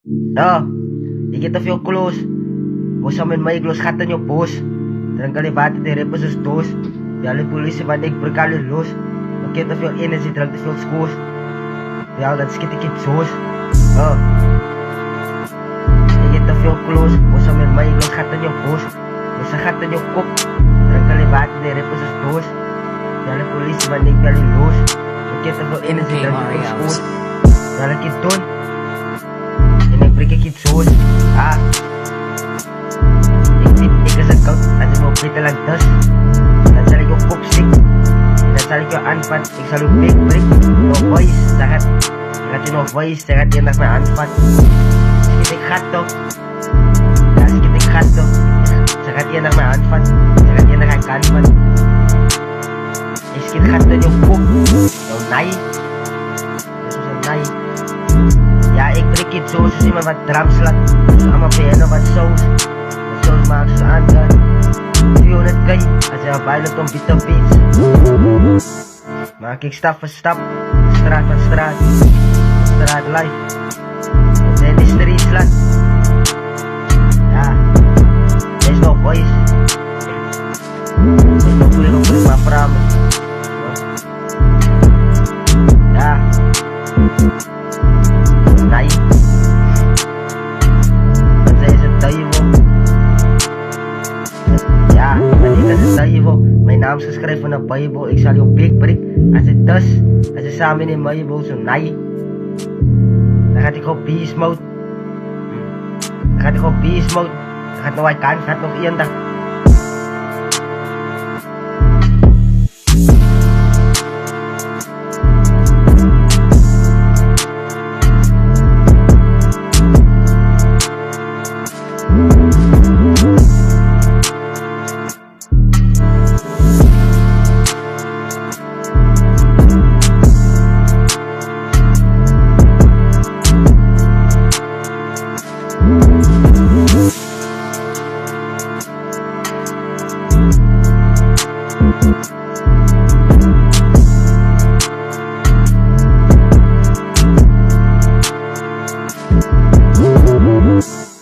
No, ikita fio close. Mosamen may glos katan yung post. Terangkali bati de reposos dos. Biali polisi bandig berkali los. Makita fio energy drag de fio skos. Biali dan skitikip sos. Oh. Ikita fio close. Mosamen may glos katan yung post. Mosa katan yung cook. Terangkali bati de reposos dos. Biali polisi bandig biali los. Makita fio energy drag de fio skos. Biali kiton. Inag-break kit sos. Ah. Ikasagkot, at mo kita lang dos. Nasalig yung popstick. Nasalig yung unfat. Iksalog big break. No voice. Sakat yung no voice. Sakat yung nas na unfat. Skitik hato. Skitik hato. Sakat yung nas na unfat. Sakat yung nakakanfat. Skit hato yung cook. Yung nai. Yung nai. Ya, ik break it zo. Si mga drum slot. Sama piano wat sauce. Sauce maak sa anda. Unit kay. Kasi ang pilot tong beat of beats. Mga kick stop for stop. Strat for strat. Strat life. Then the street slot. Yeah. There's no voice. There's no kulit my promise. Yeah. Nai. Mansaya sa tayo mo. Yeah, manita sa tayo mo. May naam-subscribe mo na Bible. Iksal yung big break. As it does. As sa amin ni Bible. So, nai. Nakati ko beast mode. Nakati ko beast mode. Nakati ko kan. Nakati ko iyan da. Thank you.